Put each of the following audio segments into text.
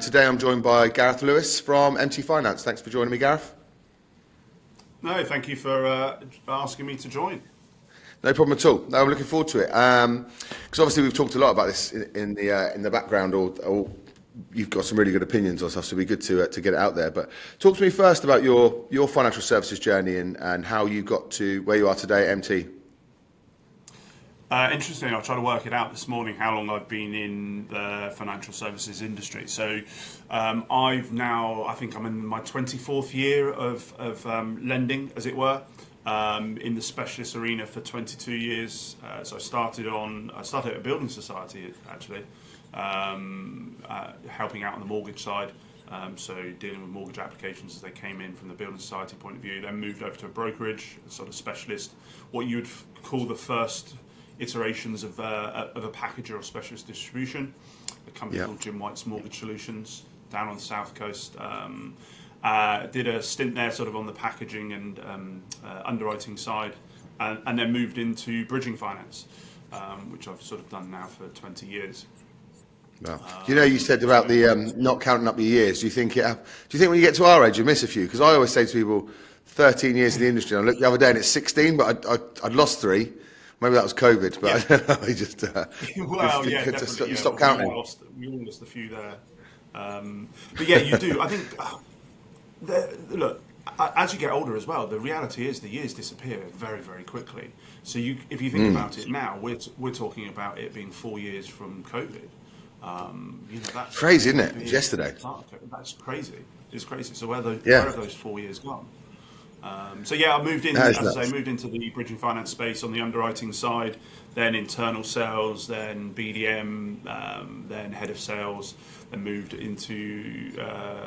Today I'm joined by Gareth Lewis from MT Finance. Thanks for joining me, Gareth. No, thank you for asking me to join. No problem at all. No, I'm looking forward to it because obviously we've talked a lot about this in the background, or you've got some really good opinions on stuff, so it'd be good to get it out there. But talk to me first about your financial services journey and how you got to where you are today at MT. Interesting. I tried to work it out this morning how long I've been in the financial services industry. So I think I'm in my 24th year of lending, as it were, in the specialist arena for 22 years. So I started at a building society, actually, helping out on the mortgage side. So dealing with mortgage applications as they came in from the building society point of view. Then moved over to a brokerage, a sort of specialist, what you would call the first iterations of a packager or specialist distribution, a company called Jim White's Mortgage Solutions down on the south coast. Did a stint there sort of on the packaging and underwriting side, and then moved into bridging finance, which I've sort of done now for 20 years. Wow. You said about the not counting up your years. Do you think when you get to our age you miss a few? Because I always say to people, 13 years in the industry. I looked the other day and it's 16, but I'd lost 3. Maybe that was COVID, but I don't know. I just definitely. Stop counting. We all lost a few there. But yeah, you do. I think look, as you get older as well, the reality is the years disappear very, very quickly. So if you think about it now, we're talking about it being 4 years from COVID. That's crazy, isn't it? It's yesterday. That's crazy. It's crazy. So where have those 4 years gone? I moved in, moved into the bridging finance space on the underwriting side, then internal sales, then BDM, then head of sales, then moved into,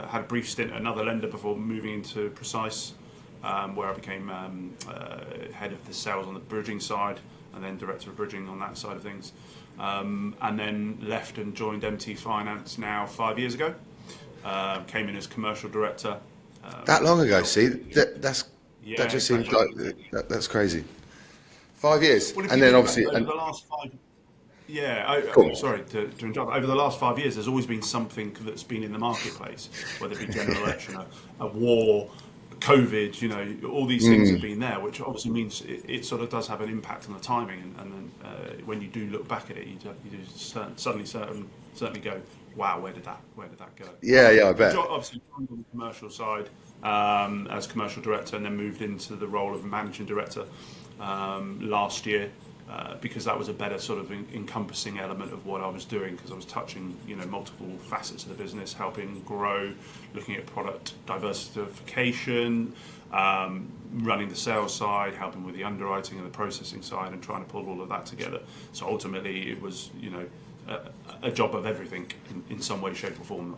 had a brief stint at another lender before moving into Precise, where I became head of the sales on the bridging side, and then director of bridging on that side of things. And then left and joined MT Finance now 5 years ago. Came in as commercial director. That long ago, see, that just seems like that's crazy. 5 years, Well, and then obviously over the last 5. Sorry to interrupt. Over the last 5 years, there's always been something that's been in the marketplace, whether it be general election, a war, COVID. All these things have been there, which obviously means it sort of does have an impact on the timing. And then when you do look back at it, you certainly go, wow, where did that go? Yeah, I bet. Obviously, joined on the commercial side as commercial director, and then moved into the role of managing director last year because that was a better sort of encompassing element of what I was doing, because I was touching multiple facets of the business, helping grow, looking at product diversification, running the sales side, helping with the underwriting and the processing side, and trying to pull all of that together. So ultimately, it was a job of everything in some way, shape or form.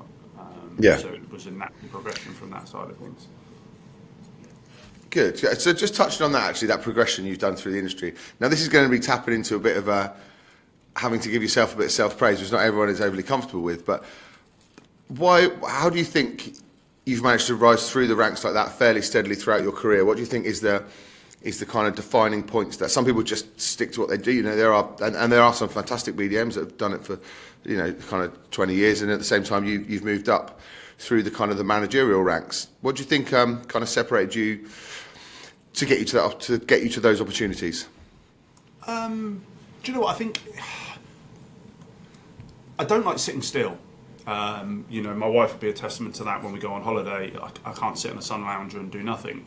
So it was a natural progression from that side of things. Good. So just touching on that, actually, that progression you've done through the industry. Now, this is going to be tapping into a bit of having to give yourself a bit of self-praise, which not everyone is overly comfortable with. But how do you think you've managed to rise through the ranks like that fairly steadily throughout your career? What do you think is the kind of defining points that some people just stick to what they do? There are some fantastic BDMs that have done it for kind of 20 years, and at the same time you've moved up through the kind of the managerial ranks. What do you think kind of separated you to get you to those opportunities? Do you know what I think? I don't like sitting still. My wife would be a testament to that. When we go on holiday, I can't sit in a sun lounger and do nothing.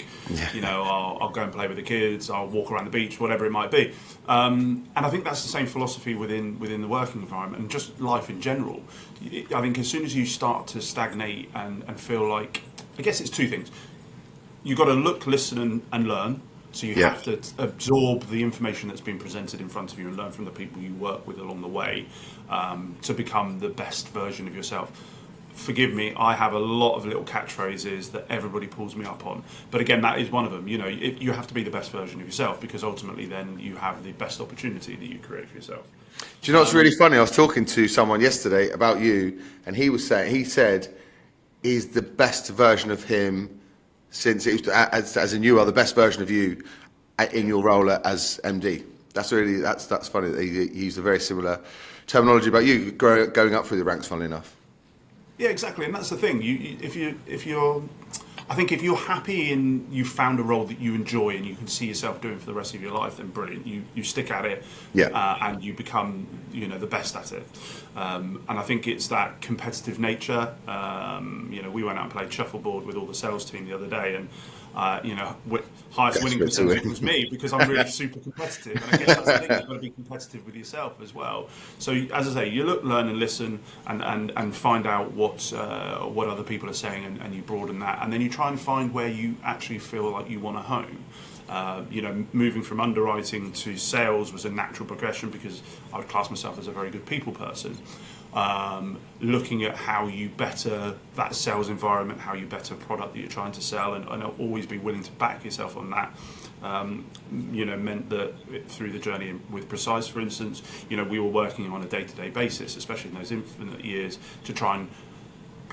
I'll go and play with the kids, I'll walk around the beach, whatever it might be. And I think that's the same philosophy within the working environment and just life in general. I think as soon as you start to stagnate and feel like, I guess it's two things. You've got to look, listen and learn. So you have to absorb the information that's been presented in front of you and learn from the people you work with along the way to become the best version of yourself. Forgive me, I have a lot of little catchphrases that everybody pulls me up on. But again, that is one of them. You have to be the best version of yourself, because ultimately then you have the best opportunity that you create for yourself. Do you know what's really funny? I was talking to someone yesterday about you, and he said he's the best version of him since as in you are the best version of you in your role as MD. That's funny that he used a very similar terminology about you going up through the ranks, funnily enough. Yeah, exactly, and that's the thing. I think if you're happy and you've found a role that you enjoy and you can see yourself doing for the rest of your life, then brilliant. You stick at it, and you become the best at it. And I think it's that competitive nature. We went out and played shuffleboard with all the sales team the other day, and highest winning percentage was me because I'm really super competitive. And I guess that's the thing, you've got to be competitive with yourself as well. So as I say, you look, learn and listen and find out what other people are saying, and you broaden that, and then you try and find where you actually feel like you want to home. Moving from underwriting to sales was a natural progression because I would class myself as a very good people person. Looking at how you better that sales environment, how you better product that you're trying to sell, and always be willing to back yourself on that. Meant that through the journey with Precise, for instance, we were working on a day-to-day basis, especially in those infinite years, to try and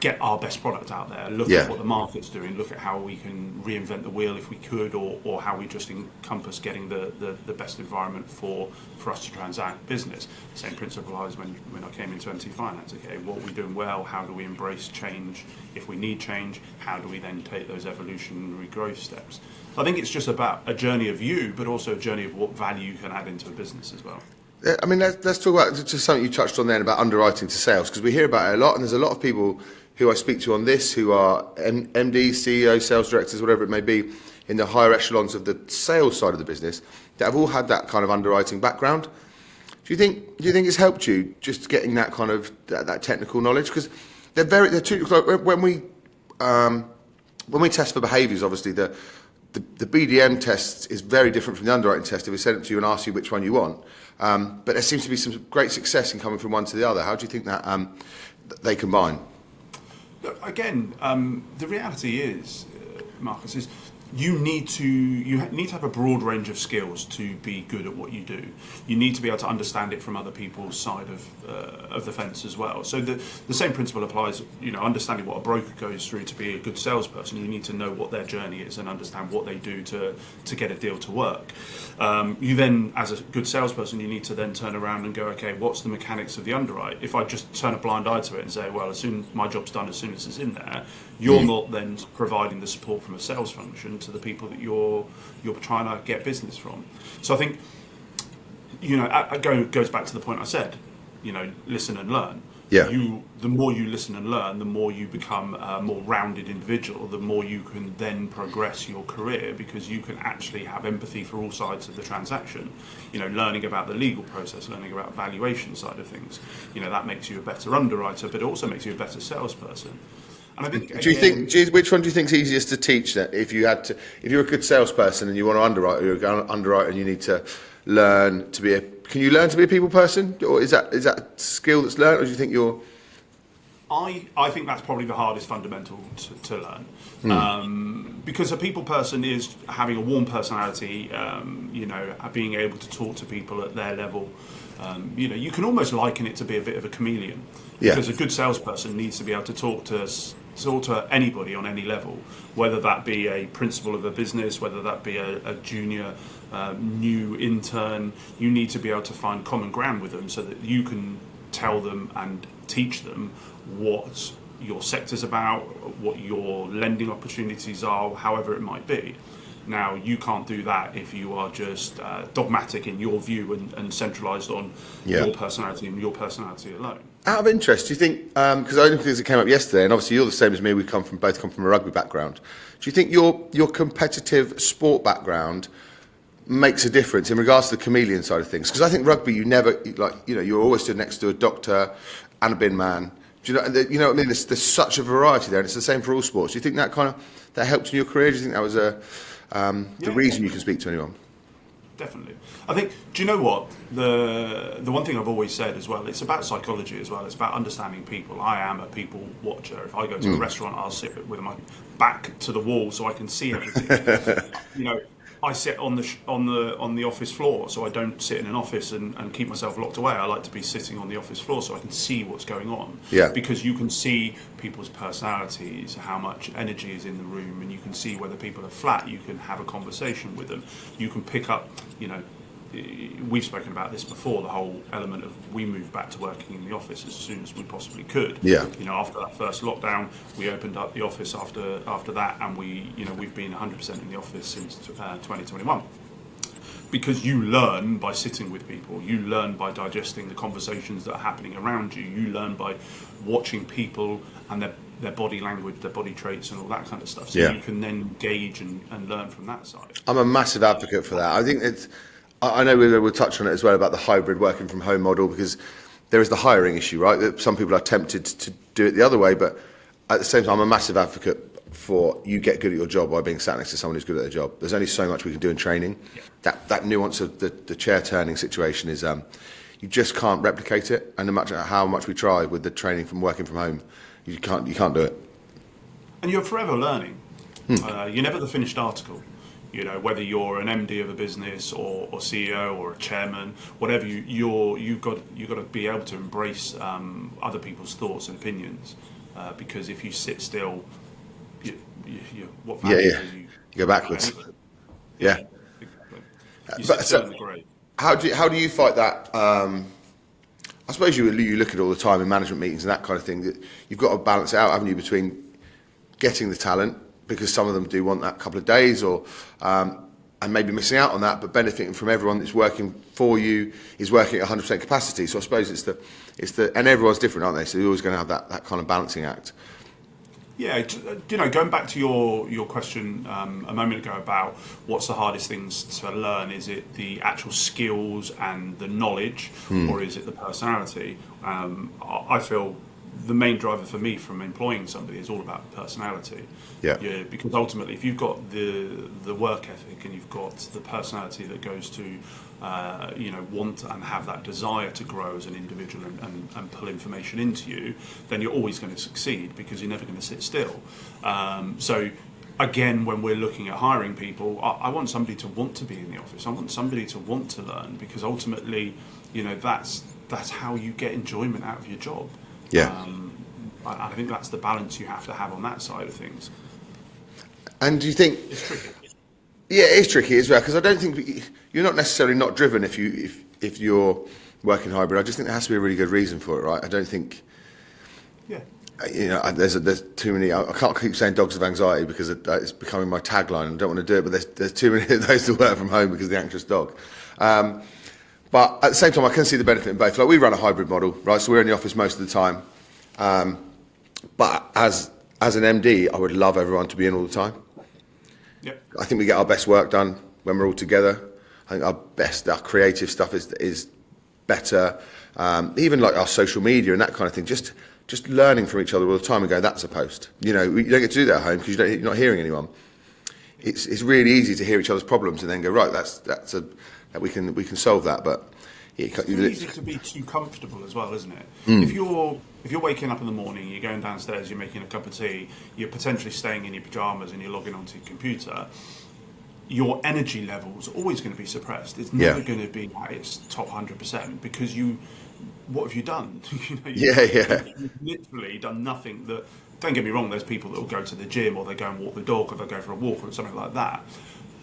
get our best product out there, look at what the market's doing, look at how we can reinvent the wheel if we could, or how we just encompass getting the best environment for us to transact business. The same principle applies when I came into MT Finance. Okay, what are we doing well? How do we embrace change? If we need change, how do we then take those evolutionary growth steps? So I think it's just about a journey of you, but also a journey of what value you can add into a business as well. I mean, let's talk about just something you touched on then about underwriting to sales, because we hear about it a lot, and there's a lot of people who I speak to on this who are MDs, CEOs, sales directors, whatever it may be, in the higher echelons of the sales side of the business that have all had that kind of underwriting background. Do you think it's helped you just getting that kind of that technical knowledge? Because they're two. When we test for behaviours, obviously the BDM test is very different from the underwriting test if we send it to you and ask you which one you want. But there seems to be some great success in coming from one to the other. How do you think that they combine? Look, again, the reality is, Marcus, is you need to have a broad range of skills to be good at what you do. You need to be able to understand it from other people's side of the fence as well. So the same principle applies. Understanding what a broker goes through to be a good salesperson, you need to know what their journey is and understand what they do to get a deal to work. You then, as a good salesperson, you need to then turn around and go, okay, what's the mechanics of the underwrite? If I just turn a blind eye to it and say, well, my job's done as soon as it's in there, you're not then providing the support from a sales function to the people that you're trying to get business from. So I think it goes back to the point I said, listen and learn. Yeah. The more you listen and learn, the more you become a more rounded individual, the more you can then progress your career, because you can actually have empathy for all sides of the transaction. Learning about the legal process, learning about valuation side of things, that makes you a better underwriter, but it also makes you a better salesperson. And I think, which one do you think is easiest to teach? That if you're a good salesperson and you want to underwrite, or you're an underwriter and you need to learn to be can you learn to be a people person, or is that a skill that's learned, or do you think you're? I think that's probably the hardest fundamental to learn, because a people person is having a warm personality, being able to talk to people at their level. You can almost liken it to be a bit of a chameleon, because a good salesperson needs to be able to talk to anybody on any level, whether that be a principal of a business, whether that be a junior new intern. You need to be able to find common ground with them so that you can tell them and teach them what your sector's about, what your lending opportunities are, however it might be. Now, you can't do that if you are just dogmatic in your view and centralised on your personality and your personality alone. Out of interest, do you think, because I don't think it came up yesterday, and obviously you're the same as me, we both come from a rugby background. Do you think your competitive sport background makes a difference in regards to the chameleon side of things? Because I think rugby, you're always stood next to a doctor and a bin man. Do you know what I mean? There's such a variety there, and it's the same for all sports. Do you think that helped in your career? Do you think that was the reason you can speak to anyone? Definitely. I think, do you know what? The one thing I've always said as well, it's about psychology as well. It's about understanding people. I am a people watcher. If I go to a restaurant, I'll sit with my back to the wall so I can see everything. I sit on the office floor, so I don't sit in an office and keep myself locked away. I like to be sitting on the office floor so I can see what's going on. Yeah. Because you can see people's personalities, how much energy is in the room, and you can see whether people are flat. You can have a conversation with them. You can pick up, we've spoken about this before, the whole element of we moved back to working in the office as soon as we possibly could. Yeah. After that first lockdown, we opened up the office after that, and we've been 100% in the office since 2021. Because you learn by sitting with people, you learn by digesting the conversations that are happening around you, you learn by watching people and their body language, their body traits and all that kind of stuff. So you can then gauge and learn from that side. I'm a massive advocate for that. I think I know we'll touch on it as well about the hybrid working from home model, because there is the hiring issue, right? That some people are tempted to do it the other way, but at the same time, I'm a massive advocate for you get good at your job by being sat next to someone who's good at their job. There's only so much we can do in training. Yeah. That nuance of the chair turning situation is you just can't replicate it, and no matter how much we try with the training from working from home, you can't do it. And you're forever learning. You're never the finished article. Whether you're an MD of a business or CEO or a chairman, whatever, you've got to be able to embrace other people's thoughts and opinions, because if you sit still, what value do you go backwards. Yeah. Exactly. You sit still in the grave. How do you fight that? I suppose you look at it all the time in management meetings and that kind of thing. That you've got to balance it out, haven't you, between getting the talent, because some of them do want that couple of days, or and maybe missing out on that, but benefiting from everyone that's working for you is working at 100% capacity. So I suppose it's the and everyone's different, aren't they? So you're always going to have that kind of balancing act. Yeah, going back to your question a moment ago about what's the hardest things to learn, is it the actual skills and the knowledge, or is it the personality? I feel the main driver for me from employing somebody is all about personality. Yeah, because ultimately, if you've got the work ethic and you've got the personality that goes to want and have that desire to grow as an individual and pull information into you, then you're always going to succeed, because you're never going to sit still. So again, when we're looking at hiring people, I want somebody to want to be in the office. I want somebody to want to learn, because ultimately, that's how you get enjoyment out of your job. Yeah. I think that's the balance you have to have on that side of things. And do you think it's tricky? Yeah, it's tricky as well, because I don't think you're not necessarily not driven if you're working hybrid. I just think there has to be a really good reason for it, right? I don't think. Yeah. There's too many. I can't keep saying dogs of anxiety, because it's becoming my tagline. I don't want to do it, but there's too many of those that work from home because of the anxious dog. But at the same time, I can see the benefit in both. Like, we run a hybrid model, right? So we're in the office most of the time. But as an MD, I would love everyone to be in all the time. Yep. I think we get our best work done when we're all together. I think our creative stuff is better. Even like our social media and that kind of thing. Just learning from each other all the time and going, that's a post. You don't get to do that at home because you're not hearing anyone. It's really easy to hear each other's problems and then go, right, that we can solve that. But it's easy to be too comfortable as well, isn't it? If you're waking up in the morning, you're going downstairs, you're making a cup of tea, you're potentially staying in your pajamas and you're logging onto your computer, your energy level's always going to be suppressed. It's never going to be at its top 100%, because what have you done? You've literally done nothing that. Don't get me wrong, there's people that will go to the gym, or they go and walk the dog, or they'll go for a walk or something like that.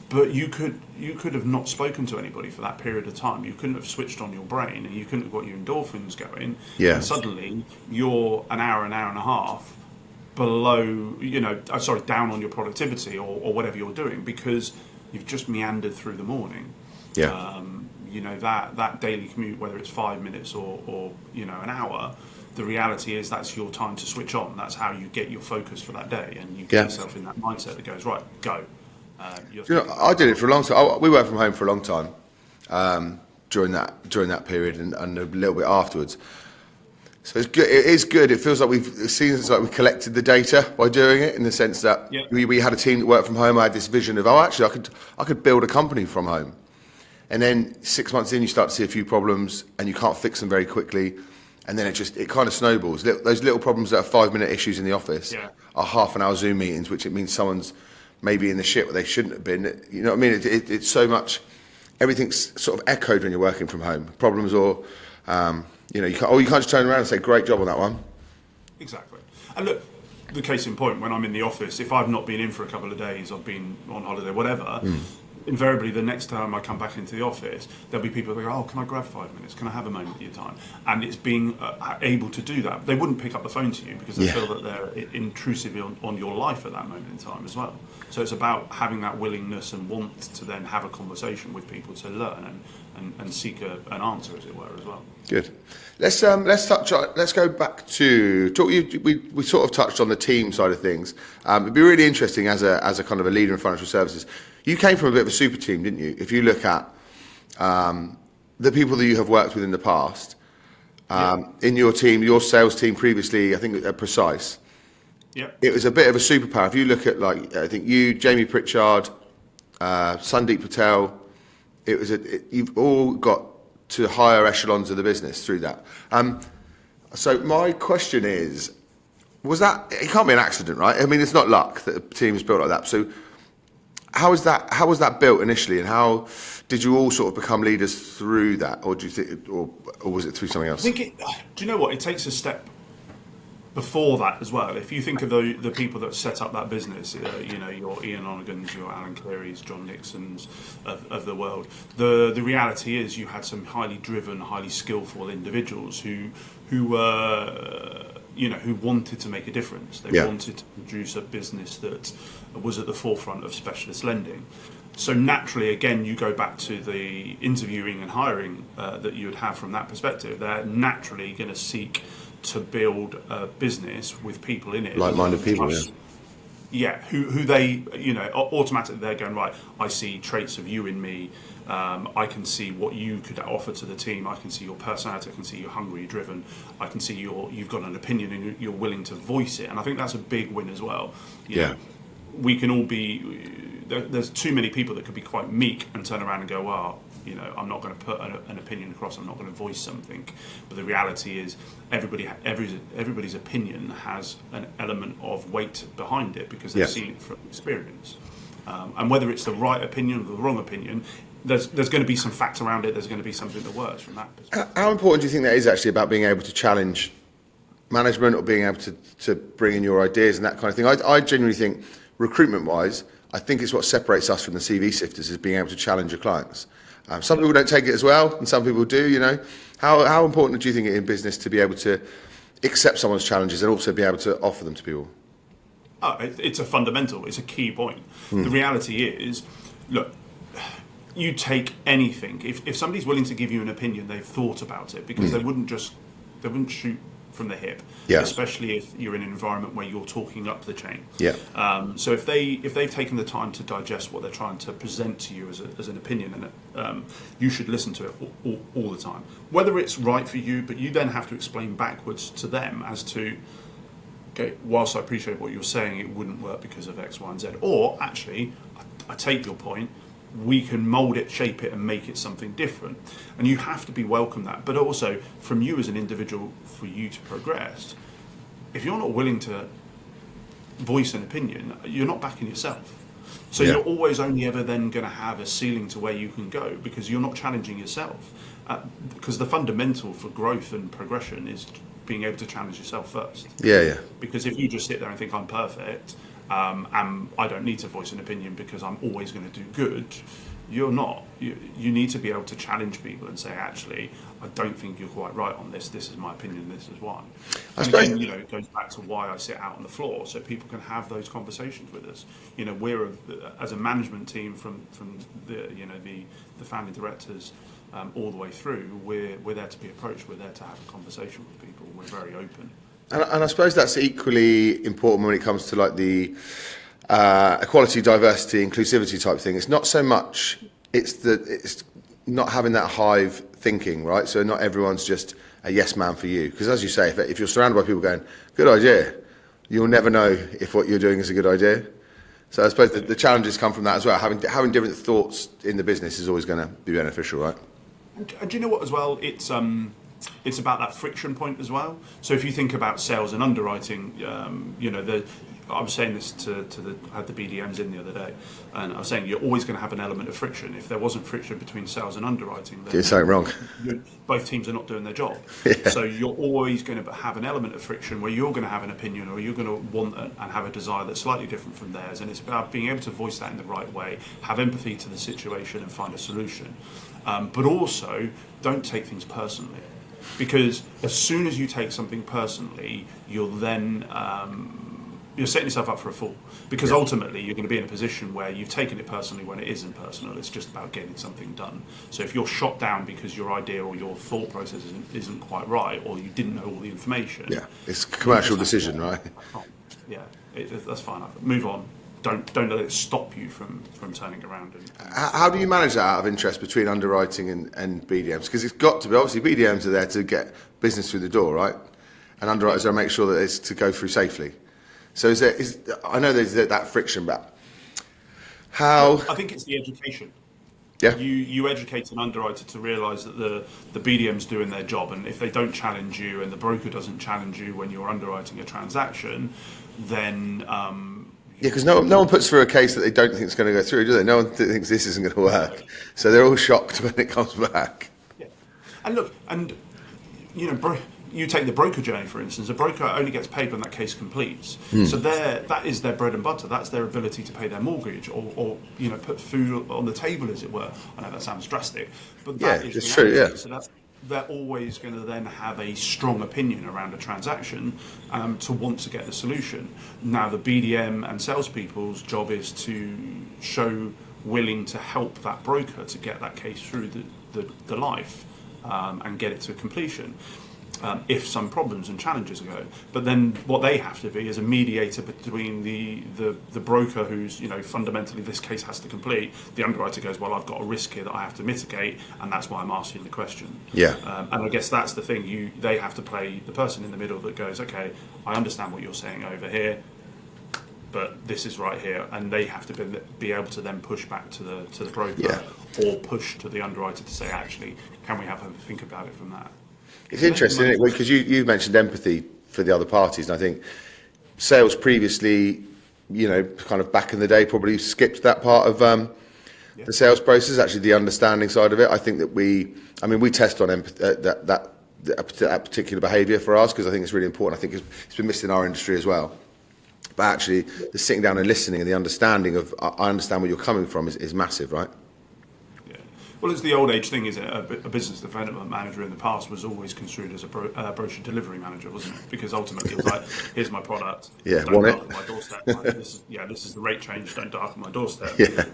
But you could have not spoken to anybody for that period of time. You couldn't have switched on your brain, and you couldn't have got your endorphins going. Yeah. And suddenly you're an hour and a half below, down on your productivity or whatever you're doing, because you've just meandered through the morning. Yeah. That daily commute, whether it's 5 minutes or an hour, the reality is that's your time to switch on. That's how you get your focus for that day, and you get yourself in that mindset that goes, right, go. I did it for a long time. We worked from home for a long time during that period and a little bit afterwards. So it's good. It is good. It feels like it seems like we collected the data by doing it, in the sense that we had a team that worked from home. I had this vision of, actually, I could build a company from home. And then 6 months in, you start to see a few problems, and you can't fix them very quickly. And then it kind of snowballs. Those little problems that are 5-minute issues in the office are half-an-hour Zoom meetings, which it means someone's maybe in the shit where they shouldn't have been. You know what I mean? It's so much. Everything's sort of echoed when you're working from home. Problems, or you can't just turn around and say, "Great job on that one." Exactly. And look, the case in point, when I'm in the office, if I've not been in for a couple of days, I've been on holiday, whatever. invariably the next time I come back into the office, there'll be people that go, "Oh, can I grab 5 minutes? Can I have a moment of your time?" And it's being able to do that. They wouldn't pick up the phone to you because they feel that they're intrusive on your life at that moment in time as well. So it's about having that willingness and want to then have a conversation with people to learn and seek an answer, as it were, as well. Good. Let's go back to talk. We sort of touched on the team side of things. It'd be really interesting as a kind of a leader in financial services. You came from a bit of a super team, didn't you? If you look at the people that you have worked with in the past, in your team, your sales team previously, I think Precise. Yeah. It was a bit of a superpower. If you look at, like, I think you, Jamie Pritchard, Sandeep Patel, you've all got to higher echelons of the business through that. So my question is, it can't be an accident, right? I mean, it's not luck that a team is built like that. So how was that built initially, and how did you all sort of become leaders through that, or do you think, or was it through something else? Do you know what? It takes a step before that as well. If you think of the people that set up that business, your Ian Onegans, your Alan Clearys, John Nixons of the world, the reality is you had some highly driven, highly skillful individuals who wanted to make a difference. They wanted to produce a business that was at the forefront of specialist lending. So naturally, again, you go back to the interviewing and hiring that you would have from that perspective. They're naturally going to seek to build a business with people in it, like-minded people. Who they, automatically they're going, right, I see traits of you in me. I can see what you could offer to the team. I can see your personality. I can see you're hungry, you're driven. I can see you've got an opinion and you're willing to voice it. And I think that's a big win as well. You know, we can all be. There's too many people that could be quite meek and turn around and go, well, I'm not going to put an opinion across. I'm not going to voice something. But the reality is, everybody's opinion has an element of weight behind it because they've seen it from experience. And whether it's the right opinion or the wrong opinion, there's going to be some fact around it. There's going to be something that works from that perspective. How important do you think that is actually about being able to challenge management or being able to bring in your ideas and that kind of thing? I genuinely think, recruitment-wise, I think it's what separates us from the CV sifters is being able to challenge your clients. Some people don't take it as well, and some people do. How important do you think it is in business to be able to accept someone's challenges and also be able to offer them to people? It's a fundamental. It's a key point. The reality is, look, you take anything. If somebody's willing to give you an opinion, they've thought about it because they wouldn't shoot from the hip, especially if you're in an environment where you're talking up the chain. So if they've taken the time to digest what they're trying to present to you as an opinion, and you should listen to it all the time, whether it's right for you, but you then have to explain backwards to them as to, okay, whilst I appreciate what you're saying, it wouldn't work because of X, Y, and Z, or actually, I take your point. We can mould it, shape it, and make it something different. And you have to be welcome that. But also, from you as an individual, for you to progress, if you're not willing to voice an opinion, you're not backing yourself. So you're always only ever then going to have a ceiling to where you can go because you're not challenging yourself. Because the fundamental for growth and progression is being able to challenge yourself first. Because if you just sit there and think I'm perfect, and I don't need to voice an opinion because I'm always going to do good, you're not. You need to be able to challenge people and say, actually, I don't think you're quite right on this. This is my opinion. This is why. And again, it goes back to why I sit out on the floor so people can have those conversations with us. We're as a management team from the founding directors all the way through. We're there to be approached. We're there to have a conversation with people. We're very open. And I suppose that's equally important when it comes to like the equality, diversity, inclusivity type thing. It's not so much, it's not having that hive thinking, right? So not everyone's just a yes man for you. Because as you say, if you're surrounded by people going, good idea, you'll never know if what you're doing is a good idea. So I suppose the challenges come from that as well. Having different thoughts in the business is always going to be beneficial, right? And do you know what as well? It's about that friction point as well. So if you think about sales and underwriting, I was saying this I had the BDMs in the other day, and I was saying you're always going to have an element of friction. If there wasn't friction between sales and underwriting, then Doing something wrong. Both teams are not doing their job. Yeah. So you're always going to have an element of friction where you're going to have an opinion, or you're going to want and have a desire that's slightly different from theirs. And it's about being able to voice that in the right way, have empathy to the situation, and find a solution. But also, don't take things personally. Because as soon as you take something personally, you're then you're setting yourself up for a fall. Because ultimately, you're going to be in a position where you've taken it personally when it isn't personal. It's just about getting something done. So if you're shot down because your idea or your thought process isn't quite right, or you didn't know all the information, it's a commercial decision, right? That's fine. Move on. Don't let it stop you from turning around. How do you manage that out of interest between underwriting and BDMs? Because it's got to be, obviously BDMs are there to get business through the door, right? And underwriters are to make sure that it's to go through safely. So I know there's that friction, but how? I think it's the education. Yeah. You educate an underwriter to realise that the BDM's doing their job, and if they don't challenge you and the broker doesn't challenge you when you're underwriting a transaction, then because no one puts through a case that they don't think is going to go through, do they? No one thinks this isn't going to work, so they're all shocked when it comes back. Yeah. And look, you take the broker journey, for instance. A broker only gets paid when that case completes. So that is their bread and butter. That's their ability to pay their mortgage or put food on the table, as it were. I know that sounds drastic, but that is it's reality. true. Yeah. So they're always going to then have a strong opinion around a transaction to want to get the solution. Now, the BDM and salespeople's job is to show willing to help that broker to get that case through the life and get it to completion. If some problems and challenges go, but then what they have to be is a mediator between the broker, who's fundamentally this case has to complete. The underwriter goes, well, I've got a risk here that I have to mitigate, and that's why I'm asking the question. Yeah. And I guess that's the thing. They have to play the person in the middle that goes, okay, I understand what you're saying over here, but this is right here, and they have to be able to then push back to the broker or push to the underwriter to say, actually, can we have a think about it from that? It's interesting, isn't it? Because you mentioned empathy for the other parties, and I think sales previously, kind of back in the day, probably skipped that part of the sales process. Actually, the understanding side of it. I think that we test on empathy, that particular behaviour for us, because I think it's really important. I think it's been missed in our industry as well. But actually, the sitting down and listening and the understanding of I understand where you're coming from is massive, right? Well, it's the old age thing, isn't it? A business development manager in the past was always construed as a brochure delivery manager, wasn't it? Because ultimately it was like, here's my product, don't darken my doorstep. This is the rate change, don't darken my doorstep. Yeah.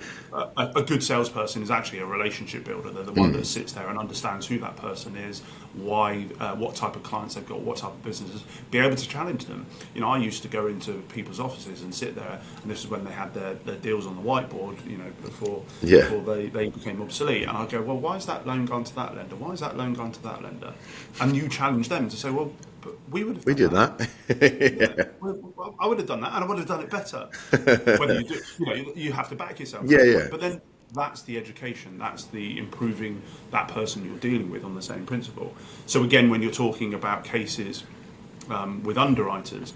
A good salesperson is actually a relationship builder. They're the one that sits there and understands who that person is, why, what type of clients they've got, what type of businesses, be able to challenge them. I used to go into people's offices and sit there, and this is when they had their deals on the whiteboard, before they became obsolete. And I'd go, well, why is that loan gone to that lender? Why is that loan gone to that lender? And you challenge them to say, well, but we would have done did that. Well, I would have done that, and I would have done it better. Whether you do, you have to back yourself. Yeah. But then that's the education. That's the improving that person you're dealing with on the same principle. So again, when you're talking about cases with underwriters,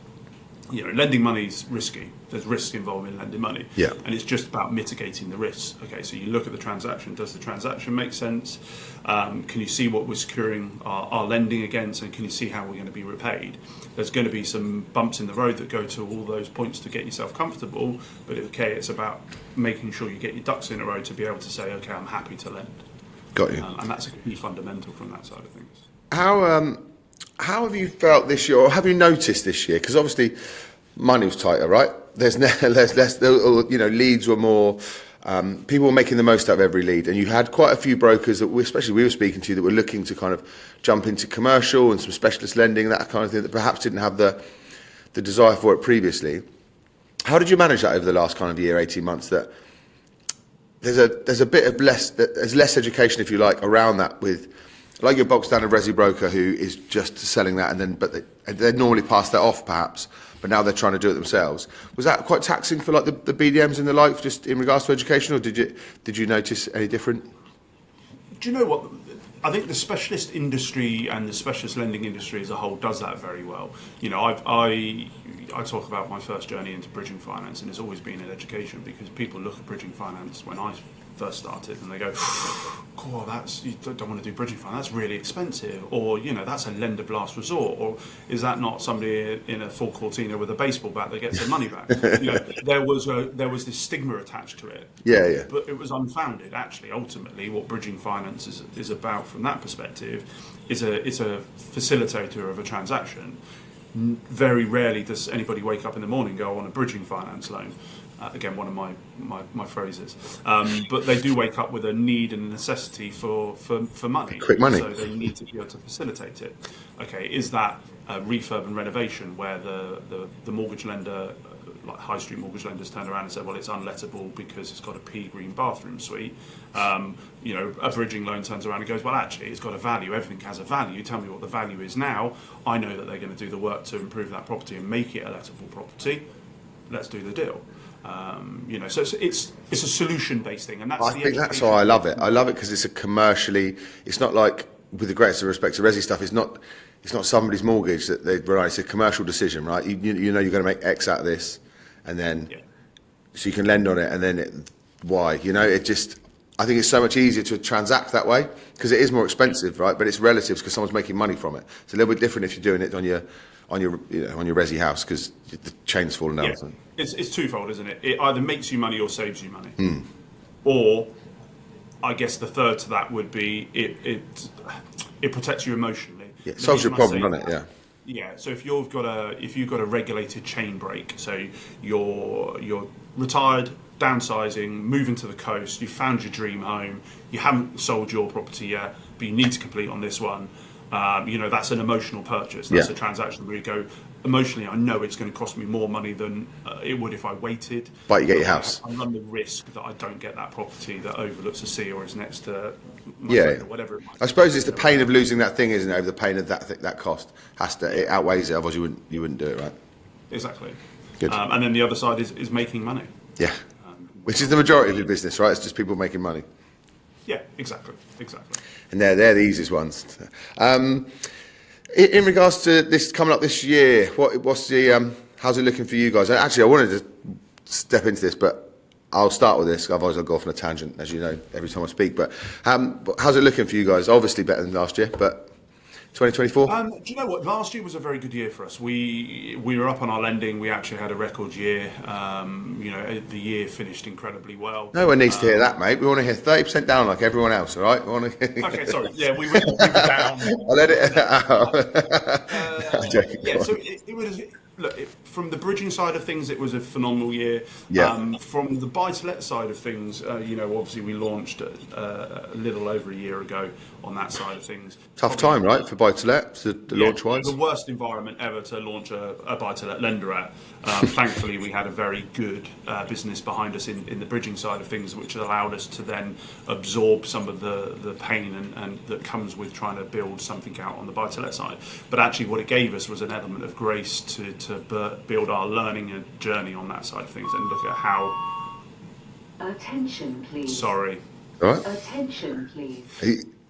lending money is risky. There's risks involved in lending money. Yeah. And it's just about mitigating the risks. Okay, so you look at the transaction. Does the transaction make sense? Can you see what we're securing our lending against? And can you see how we're going to be repaid? There's going to be some bumps in the road that go to all those points to get yourself comfortable. But okay, it's about making sure you get your ducks in a row to be able to say, okay, I'm happy to lend. Got you. And that's a key fundamental from that side of things. How have you felt this year, or have you noticed this year? Because obviously, money was tighter, right? There's less. Leads were more. People were making the most out of every lead, and you had quite a few brokers that, especially we were speaking to, that were looking to kind of jump into commercial and some specialist lending, that kind of thing, that perhaps didn't have the desire for it previously. How did you manage that over the last kind of year, 18 months? That there's a bit of there's less education, if you like, around that with. Like your box standard resi broker who is just selling that, but they'd normally pass that off perhaps, but now they're trying to do it themselves. Was that quite taxing for like the BDMs and the like, just in regards to education, or did you notice any different? Do you know what? I think the specialist industry and the specialist lending industry as a whole does that very well. You know, I talk about my first journey into bridging finance, and it's always been in education, because people look at bridging finance when I first started and they go, "Oh, you don't want to do bridging finance. That's really expensive," or you know, "That's a lend of last resort," or "Is that not somebody in a full Cortina with a baseball bat that gets their money back?" You know, there was this stigma attached to it. Yeah. But it was unfounded. Actually, ultimately, what bridging finance is about from that perspective is it's a facilitator of a transaction. Very rarely does anybody wake up in the morning and go, "I want a bridging finance loan." Again, one of my phrases. But they do wake up with a need and a necessity for money. Quick money. So they need to be able to facilitate it. Okay, is that a refurb and renovation where the mortgage lender, like high street mortgage lenders, turn around and say, "Well, it's unlettable because it's got a pea green bathroom suite." You know, a bridging loan turns around and goes, "Well, actually, it's got a value. Everything has a value. Tell me what the value is now. I know that they're going to do the work to improve that property and make it a lettable property. Let's do the deal." You know, so it's a solution-based thing, and that's. I think that's why I love it. I love it because it's a commercially. It's not like, with the greatest of respect to resi stuff, it's not somebody's mortgage that they rely. It's a commercial decision, right? You know you're going to make X out of this, and then so you can lend on it, and then Y. You know, it just. I think it's so much easier to transact that way because it is more expensive, right? But it's relative because someone's making money from it. It's a little bit different if you're doing it on your resi house because the chain's fallen out. Yeah. It's twofold, isn't it? It either makes you money or saves you money. Or, I guess the third to that would be it protects you emotionally. Yeah, it solves your problem, doesn't it? Yeah. Yeah. So if you've got a regulated chain break, so you're retired, downsizing, moving to the coast, you found your dream home, you haven't sold your property yet, but you need to complete on this one. You know, that's an emotional purchase. That's a transaction where you go, emotionally, I know it's going to cost me more money than it would if I waited. But you get your house. I run the risk that I don't get that property that overlooks the sea or is next to my friend or whatever it might be. I suppose it's the pain of losing that thing, isn't it? Over the pain of that cost it outweighs it. Otherwise, you wouldn't do it, right? Exactly. Good. And then the other side is making money. Yeah. Which is the majority of your business, right? It's just people making money. Yeah, exactly. And they're the easiest ones. In regards to this coming up this year, what's the how's it looking for you guys? Actually, I wanted to step into this, but I'll start with this. Otherwise, I'll go off on a tangent, as you know, every time I speak. But how's it looking for you guys? Obviously, better than last year, but 2024. Do you know what? Last year was a very good year for us. We were up on our lending. We actually had a record year. You know, the year finished incredibly well. No one needs to hear that, mate. We want to hear 30% down like everyone else. All right? Okay, sorry. Yeah, we were down. I'll let it out. Yeah, so it was. Look, from the bridging side of things, it was a phenomenal year. Yeah. From the buy-to-let side of things, you know, obviously we launched a little over a year ago on that side of things. Tough time, right, for buy-to-let, the launch-wise? The worst environment ever to launch a buy-to-let lender at. Thankfully, we had a very good business behind us in the bridging side of things, which allowed us to then absorb some of the pain and that comes with trying to build something out on the buy-to-let side. But actually, what it gave us was an element of grace to build our learning journey on that side of things and look at how. Attention, please. Sorry. All right. Attention, please.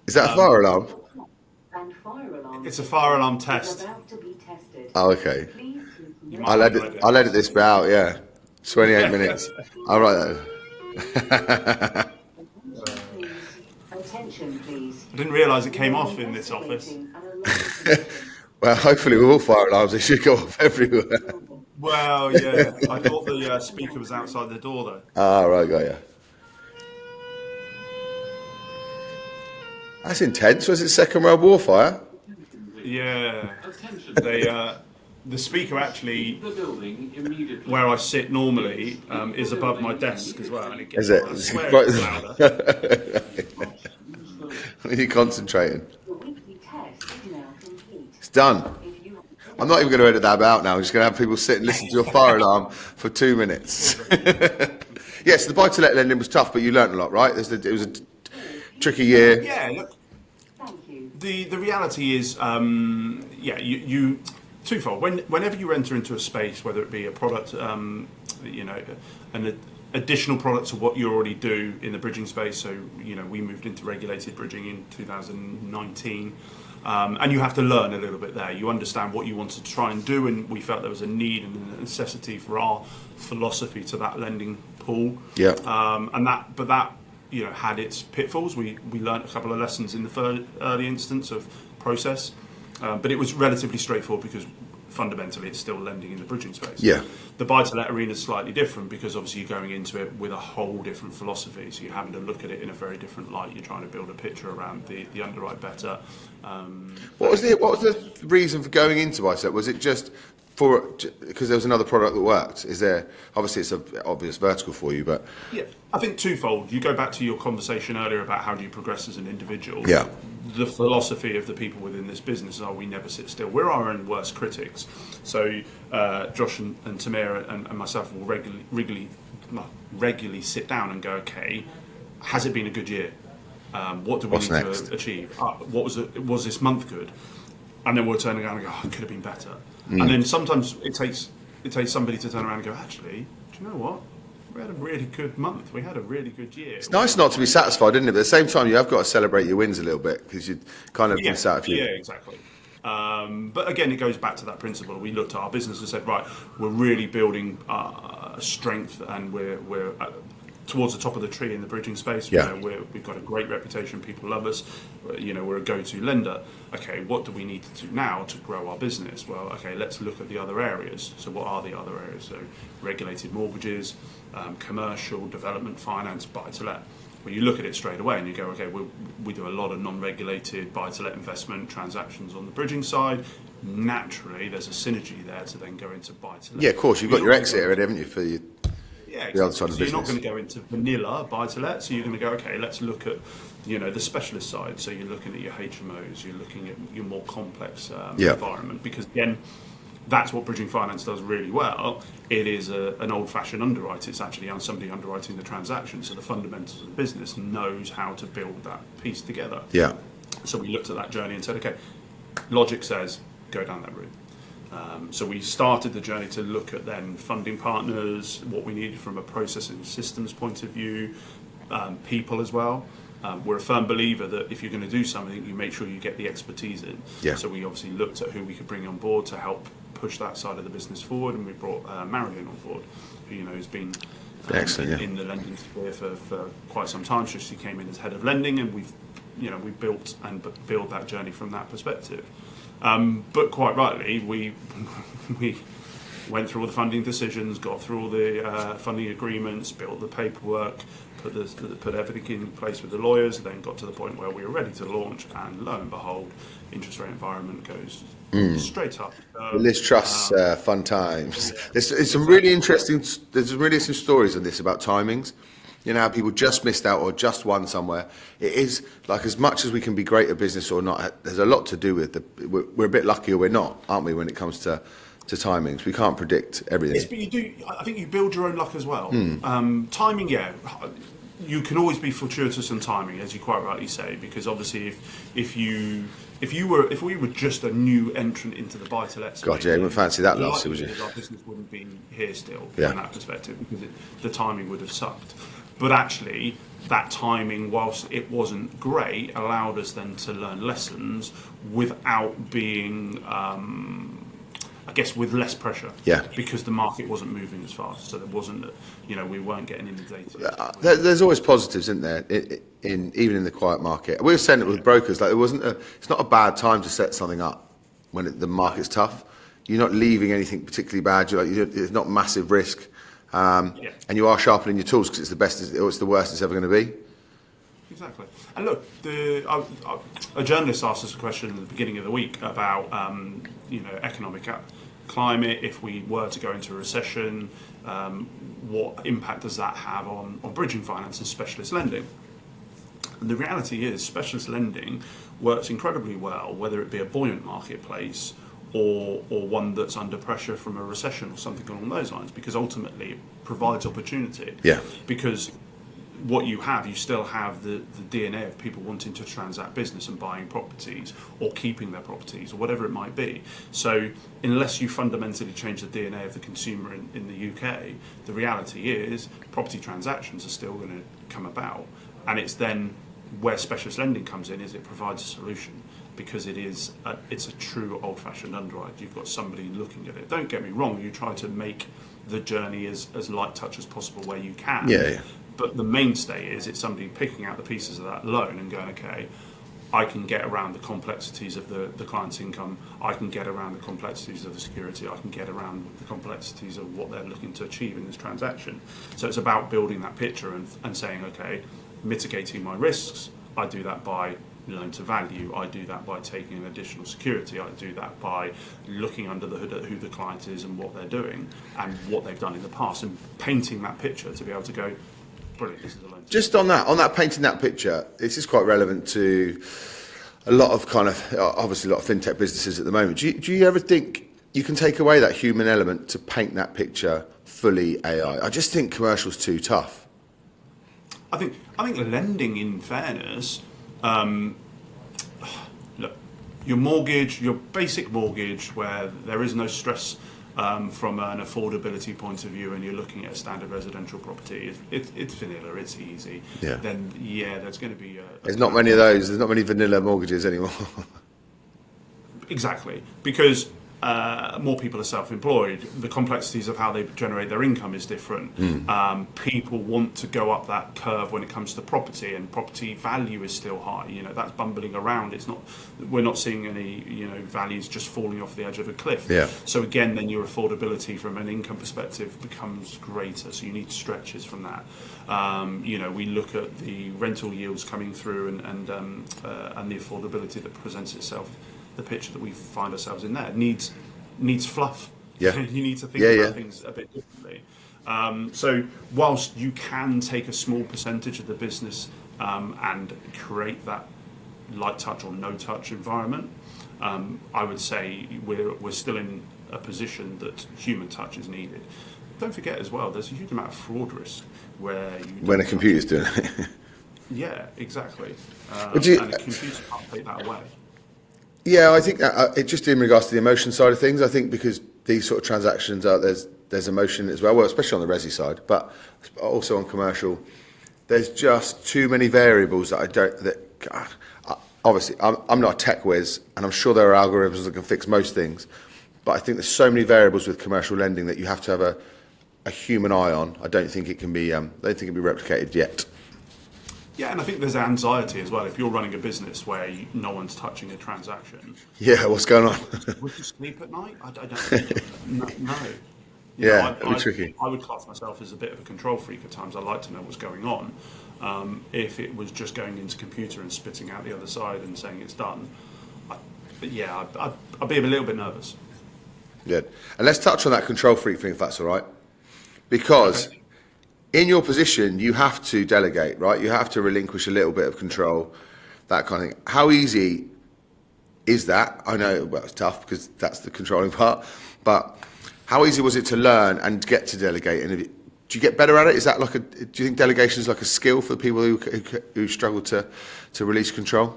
Is that a fire alarm? And fire alarm. It's a fire alarm is test. about to be tested. Oh, okay. Please continue. I'll edit this bit out, yeah. 28 minutes. I'll write that. Attention, please. I didn't realise it came off in this office. Well, hopefully with all fire alarms, they should go off everywhere. Well, yeah. I thought the speaker was outside the door, though. Ah, right, got ya. That's intense. Was it Second World War fire? Yeah. The speaker actually, where I sit normally, is above my desk as well, and it gets. Is it? I swear it's louder. You're concentrating. The weekly test is now complete. It's done. If you I'm not even going to edit that out now. I'm just going to have people sit and listen to your fire alarm for 2 minutes. Yes, the buy-to-let lending was tough, but you learnt a lot, right? It was a tricky year. Yeah, look, thank you. the reality is, you twofold. Whenever you enter into a space, whether it be a product, you know, and additional products to what you already do in the bridging space. So, we moved into regulated bridging in 2019. And you have to learn a little bit there. You understand what you want to try and do, and we felt there was a need and a necessity for our philosophy to that lending pool. Yeah. But that had its pitfalls. We learned a couple of lessons in the early instance of process, but it was relatively straightforward because fundamentally it's still lending in the bridging space. Yeah. The buy-to-let arena is slightly different because obviously you're going into it with a whole different philosophy, so you're having to look at it in a very different light. You're trying to build a picture around the underwrite better. What was the reason for going into buy-to-let? Was it just because there was another product that worked? Is there, obviously it's an obvious vertical for you, but Yeah, I think twofold. You go back to your conversation earlier about how do you progress as an individual. Yeah. The philosophy of the people within this business are we never sit still. We're our own worst critics. So Josh and Tamir and myself will regularly sit down and go, okay, has it been a good year? What do we What's need next? to achieve? Was this month good? And then we'll turn around and go, it could have been better. And then sometimes it takes somebody to turn around and go, actually, do you know what? We had a really good month. We had a really good year. it's nice not to be satisfied, isn't it? But at the same time, you have got to celebrate your wins a little bit because you kind of miss out if you. Yeah, exactly. But again, it goes back to that principle. We looked at our business and said, right, we're really building strength, and we're towards the top of the tree in the bridging space. Yeah. We've got a great reputation. People love us. We're a go-to lender. Okay, what do we need to do now to grow our business? Well, okay, let's look at the other areas. So what are the other areas? So regulated mortgages, commercial, development finance, buy-to-let. Well, you look at it straight away and you go, okay, we do a lot of non-regulated buy-to-let investment transactions on the bridging side. Naturally, there's a synergy there to then go into buy-to-let. Yeah, of course, you've got your exit already, haven't you, for your. Yeah, the other side of so the you're not business. going to go into vanilla buy-to-let, so you're going to go, okay, let's look at, the specialist side. So you're looking at your HMOs, you're looking at your more complex environment, because again, that's what bridging finance does really well. It is an old-fashioned underwrite. It's actually somebody underwriting the transaction, so the fundamentals of the business knows how to build that piece together. Yeah. So we looked at that journey and said, okay, logic says go down that route. So we started the journey to look at then funding partners, what we needed from a processing systems point of view, people as well. We're a firm believer that if you're going to do something, you make sure you get the expertise in. Yeah. So we obviously looked at who we could bring on board to help push that side of the business forward, and we brought Marilyn on board, who has been Excellent, in the lending sphere for quite some time. So she came in as head of lending, and we built and build that journey from that perspective. But quite rightly, we went through all the funding decisions, got through all the funding agreements, built the paperwork, put everything in place with the lawyers, then got to the point where we were ready to launch, and lo and behold, interest rate environment goes straight up. The Liz Truss fun times. There's some really interesting. There's some really interesting stories on this about timings. You know how people just missed out or just won somewhere. It is like, as much as we can be great at business or not, there's a lot to do with we're a bit lucky or we're not, aren't we, when it comes to timings? We can't predict everything. Yes, but you do. I think you build your own luck as well. Timing, yeah. You can always be fortuitous in timing, as you quite rightly say, because obviously if we were just a new entrant into the buy-to-let space, God, yeah, you wouldn't fancy that last year, would you? Our business wouldn't be here still Yeah. from that perspective, because the timing would have sucked. But actually, that timing, whilst it wasn't great, allowed us then to learn lessons without being, I guess, with less pressure. Yeah. Because the market wasn't moving as fast, so there wasn't, we weren't getting inundated. There's always positives, isn't there? Even in the quiet market, we were saying it with brokers. Like, it's not a bad time to set something up when the market's tough. You're not leaving anything particularly bad. There's not massive risk. And you are sharpening your tools because it's the best, or it's the worst it's ever going to be. Exactly. And look, a journalist asked us a question at the beginning of the week about, economic climate. If we were to go into a recession, what impact does that have on bridging finance and specialist lending? And the reality is, specialist lending works incredibly well, whether it be a buoyant marketplace or one that's under pressure from a recession or something along those lines, because ultimately it provides opportunity. Yeah. Because what you still have the DNA of people wanting to transact business and buying properties or keeping their properties or whatever it might be. So unless you fundamentally change the DNA of the consumer in the UK, the reality is property transactions are still going to come about. And it's then where specialist lending comes in, is it provides a solution, because it's a true old-fashioned underwrite. You've got somebody looking at it. Don't get me wrong, you try to make the journey as light touch as possible where you can. Yeah. But the mainstay is it's somebody picking out the pieces of that loan and going, okay, I can get around the complexities of the client's income, I can get around the complexities of the security, I can get around the complexities of what they're looking to achieve in this transaction. So it's about building that picture and saying, okay, mitigating my risks, I do that by loan to value, I do that by taking an additional security, I do that by looking under the hood at who the client is and what they're doing and what they've done in the past, and painting that picture to be able to go, brilliant, this is a loan. Just on that painting that picture, this is quite relevant to a lot of obviously a lot of fintech businesses at the moment. Do you ever think you can take away that human element to paint that picture fully AI? I just think commercial's too tough. I think lending, in fairness, look, your basic mortgage, where there is no stress from an affordability point of view, and you're looking at a standard residential property, it's vanilla, it's easy. Yeah. Then there's going to be There's not many of those. There's not many vanilla mortgages anymore. Exactly, because more people are self-employed. The complexities of how they generate their income is different. People want to go up that curve when it comes to property, and property value is still high. That's bumbling around. We're not seeing any values just falling off the edge of a cliff. Yeah. So again, then your affordability from an income perspective becomes greater. So you need stretches from that. We look at the rental yields coming through and the affordability that presents itself. The picture that we find ourselves in there needs fluff. Yeah. You need to think about things a bit differently. So whilst you can take a small percentage of the business and create that light touch or no touch environment, I would say we're still in a position that human touch is needed. Don't forget as well, there's a huge amount of fraud risk when a computer's doing it. Yeah, exactly. And a computer can't take that away. Yeah, I think that, just in regards to the emotion side of things, I think because these sort of transactions there's emotion as well, especially on the resi side, but also on commercial, there's just too many variables that obviously I'm not a tech whiz, and I'm sure there are algorithms that can fix most things, but I think there's so many variables with commercial lending that you have to have a human eye on. I don't think it can be replicated yet. Yeah, and I think there's anxiety as well. If you're running a business where no one's touching a transaction, yeah, what's going on? Would you sleep at night? I don't. No. It'd be tricky. I would class myself as a bit of a control freak at times. I like to know what's going on. If it was just going into computer and spitting out the other side and saying it's done, I'd be a little bit nervous. Good. And let's touch on that control freak thing, if that's all right, because. Okay. In your position, you have to delegate, right? You have to relinquish a little bit of control, that kind of thing. How easy is that? I know, well, it's tough because that's the controlling part, but how easy was it to learn and get to delegate? And do you get better at it? Is that do you think delegation is like a skill for people who struggle to release control?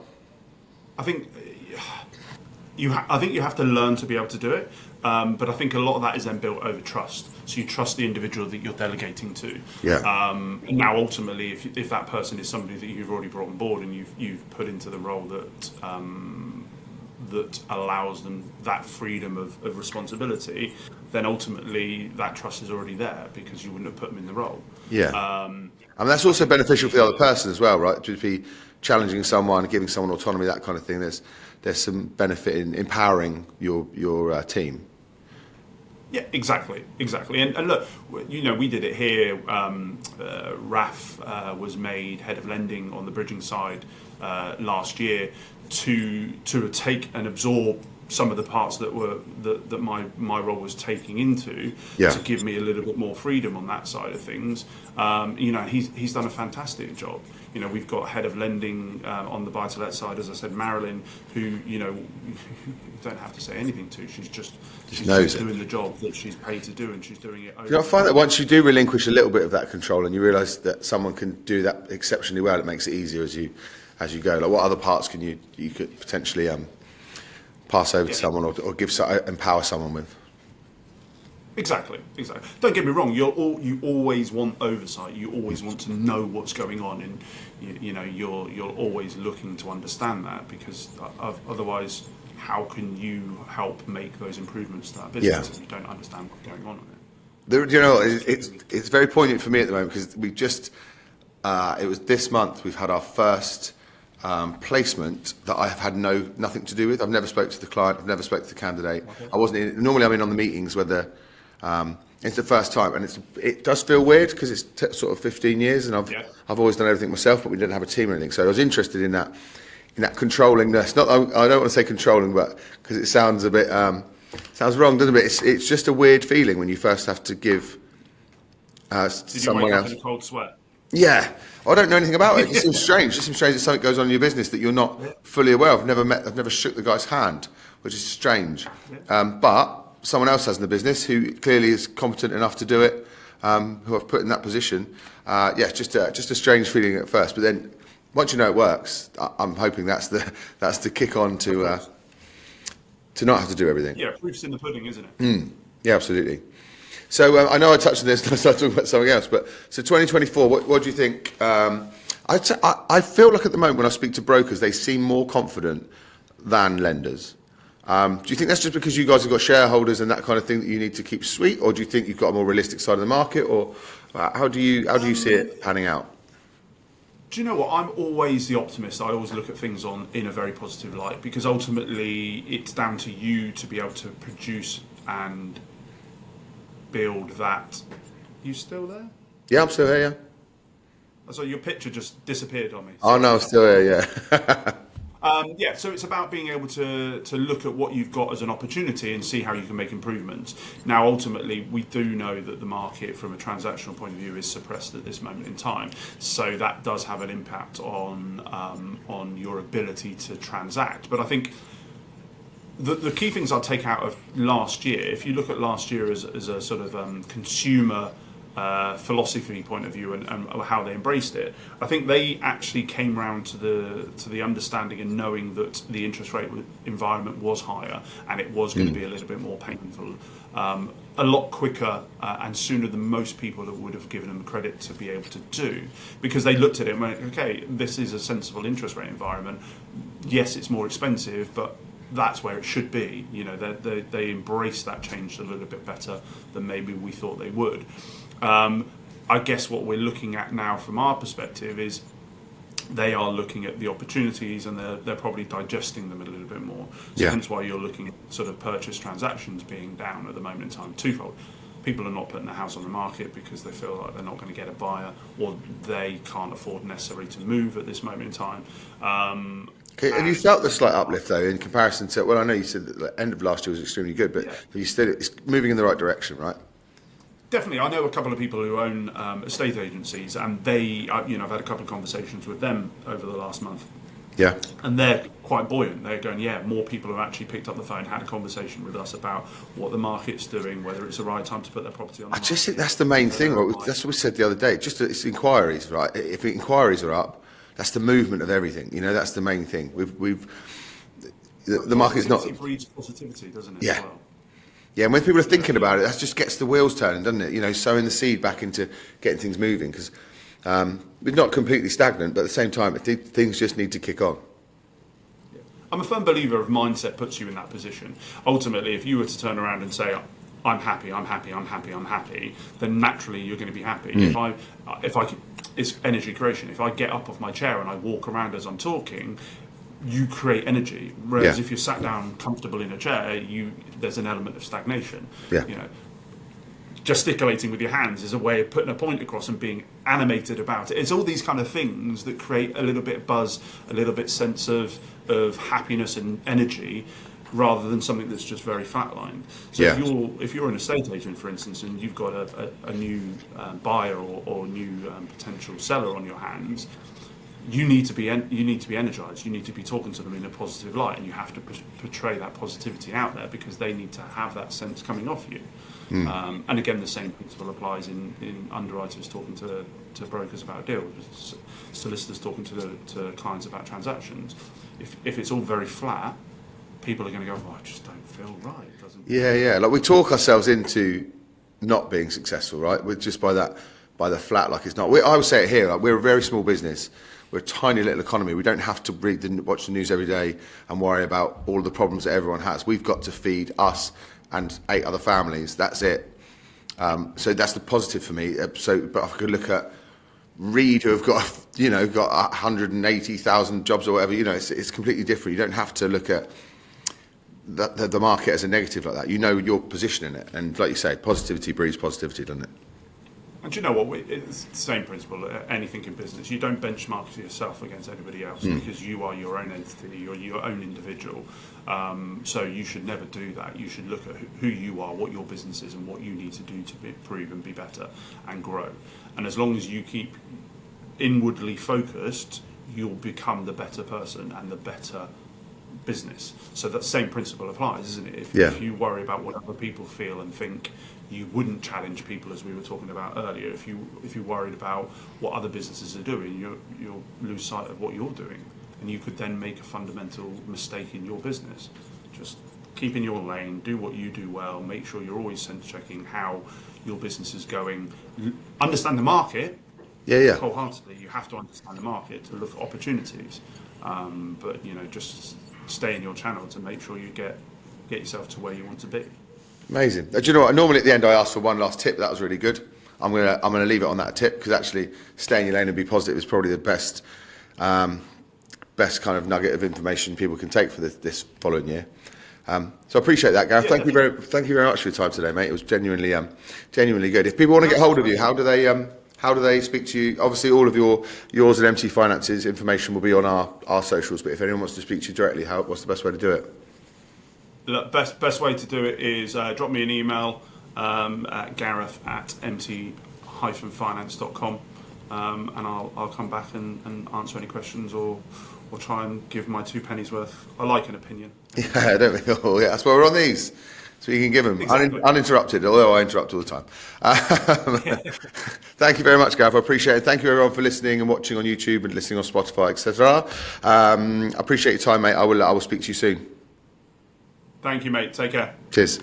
I think you have to learn to be able to do it. But I think a lot of that is then built over trust. So you trust the individual that you're delegating to. Yeah. And now ultimately, if that person is somebody that you've already brought on board and you've put into the role that allows them that freedom of responsibility, then ultimately that trust is already there because you wouldn't have put them in the role. Yeah. And that's also beneficial for the other person as well, right? To be challenging someone, giving someone autonomy, that kind of thing. There's some benefit in empowering your team. Yeah, exactly. And look, we did it here. Raf was made head of lending on the bridging side last year to take and absorb some of the parts that my role was taking into Yeah. to give me a little bit more freedom on that side of things. He's done a fantastic job. We've got head of lending on the buy-to-let side, as I said, Marilyn, who you don't have to say anything to. She's just doing the job that she's paid to do, and she's doing it. I find that once you do relinquish a little bit of that control, and you realise that someone can do that exceptionally well, it makes it easier as you go. Like, what other parts can you could potentially pass over to someone or empower someone with? Exactly. Don't get me wrong. You always want oversight. You always want to know what's going on, and you're always looking to understand that, because otherwise, how can you help make those improvements to that business if you don't understand what's going on in it? It's very poignant for me at the moment, because we just it was this month we've had our first placement that I have had nothing to do with. I've never spoke to the client. I've never spoke to the candidate. Okay. I wasn't in. Normally, I'm in on the meetings where it's the first time, and it does feel weird because it's sort of 15 years, and I've always done everything myself, but we didn't have a team or anything. So I was interested in that controllingness. Not, I don't want to say controlling, but because it sounds a bit sounds wrong, doesn't it? It's just a weird feeling when you first have to give someone else. Did you wake up in a cold sweat? Yeah, I don't know anything about it. It seems strange. It seems strange that something goes on in your business that you're not fully aware of. I've never shook the guy's hand, which is strange. But someone else has in the business who clearly is competent enough to do it, who I've put in that position. It's just a strange feeling at first, but then once you know it works, I'm hoping that's the kick on to not have to do everything. Yeah, proof's in the pudding, isn't it? Yeah, absolutely. So I know I touched on this and I started talking about something else, but so 2024, what do you think? I feel like at the moment when I speak to brokers, they seem more confident than lenders. Do you think that's just because you guys have got shareholders and that kind of thing that you need to keep sweet, or do you think you've got a more realistic side of the market, or how do you see it panning out? Do you know what? I'm always the optimist. I always look at things in a very positive light, because ultimately it's down to you to be able to produce and build that. You still there? Yeah, I'm still here, yeah. So your picture just disappeared on me. Oh no, I'm still here, yeah. So it's about being able to look at what you've got as an opportunity and see how you can make improvements. Now, ultimately, we do know that the market, from a transactional point of view, is suppressed at this moment in time. So that does have an impact on your ability to transact. But I think the key things I'll take out of last year, if you look at last year as a sort of consumer philosophy point of view and how they embraced it, I think they actually came round to the understanding and knowing that the interest rate environment was higher and it was going to be a little bit more painful, a lot quicker and sooner than most people that would have given them credit to be able to do, because they looked at it and went, okay, this is a sensible interest rate environment. Yes, it's more expensive, but that's where it should be. They embraced that change a little bit better than maybe we thought they would. I guess what we're looking at now from our perspective is they are looking at the opportunities and they're probably digesting them a little bit more. So hence why you're looking at sort of purchase transactions being down at the moment in time twofold. People are not putting their house on the market because they feel like they're not going to get a buyer, or they can't afford necessarily to move at this moment in time. Okay, have you felt the slight uplift though in comparison to? Well, I know you said that the end of last year was extremely good, but it's moving in the right direction, right? Definitely. I know a couple of people who own estate agencies, and they, I've had a couple of conversations with them over the last month. Yeah. And they're quite buoyant. They're going, more people have actually picked up the phone, had a conversation with us about what the market's doing, whether it's the right time to put their property on the market. I just think that's the main thing. Right? That's what we said the other day. Just it's inquiries, right? If inquiries are up, that's the movement of everything. That's the main thing. The market's not. It breeds positivity, doesn't it? Yeah. As well? Yeah, and when people are thinking about it, that just gets the wheels turning, doesn't it? Sowing the seed back into getting things moving, because we're not completely stagnant, but at the same time, things just need to kick on. I'm a firm believer of mindset puts you in that position. Ultimately, if you were to turn around and say, I'm happy, then naturally you're going to be happy. It's energy creation. If I get up off my chair and I walk around as I'm talking, you create energy. Whereas if you're sat down comfortable in a chair, there's an element of stagnation. Yeah. Gesticulating with your hands is a way of putting a point across and being animated about it. It's all these kind of things that create a little bit of buzz, a little bit sense of happiness and energy, rather than something that's just very flatlined. So Yeah. if you're an estate agent, for instance, and you've got a new buyer or new potential seller on your hands, you need to be energized. You need to be talking to them in a positive light, and you have to portray that positivity out there because they need to have that sense coming off you. And again, the same principle applies in underwriters talking to brokers about deals, solicitors talking to clients about transactions. If it's all very flat, people are going to go, "Oh, I just don't feel right." It doesn't. Yeah. Like we talk ourselves into not being successful, right? We're just by the flat, like it's not. I would say it here. Like we're a very small business. We're a tiny little economy. We don't have to watch the news every day and worry about all the problems that everyone has. We've got to feed us and 8 other families. That's it. So that's the positive for me. But if I could look at Reed, who have got 180,000 jobs or whatever, it's completely different. You don't have to look at the market as a negative like that. You know your position in it, and like you say, positivity breeds positivity, doesn't it? And do you know what? It's the same principle. Anything in business, you don't benchmark yourself against anybody else because you are your own entity, you're your own individual. So you should never do that. You should look at who you are, what your business is, and what you need to do to improve and be better and grow. And as long as you keep inwardly focused, you'll become the better person and the better business. So that same principle applies, isn't it? If you worry about what other people feel and think, you wouldn't challenge people, as we were talking about earlier. If you're worried about what other businesses are doing, you'll lose sight of what you're doing, and you could then make a fundamental mistake in your business. Just keep in your lane, do what you do well, make sure you're always sense checking how your business is going, understand the market. Wholeheartedly, you have to understand the market to look at opportunities, but just stay in your channel to make sure you get yourself to where you want to be. Amazing. Do you know what? Normally at the end I ask for one last tip. That was really good. I'm gonna leave it on that tip because actually stay in your lane and be positive is probably the best kind of nugget of information people can take for this following year. So I appreciate that, Gareth. Thank you very much for your time today, mate. It was genuinely good. If people want to get hold of you, how do they speak to you? Obviously, all of yours and MT Finance's information will be on our socials. But if anyone wants to speak to you directly, what's the best way to do it? The best way to do it is drop me an email at gareth@mt-finance.com, and I'll come back and answer any questions or try and give my 2 pennies worth. I like an opinion. Yeah, don't we all? Yeah, that's why we're on these. So you can give them uninterrupted, although I interrupt all the time. Thank you very much, Gareth. I appreciate it. Thank you, everyone, for listening and watching on YouTube and listening on Spotify, etc. I appreciate your time, mate. I will speak to you soon. Thank you, mate. Take care. Cheers.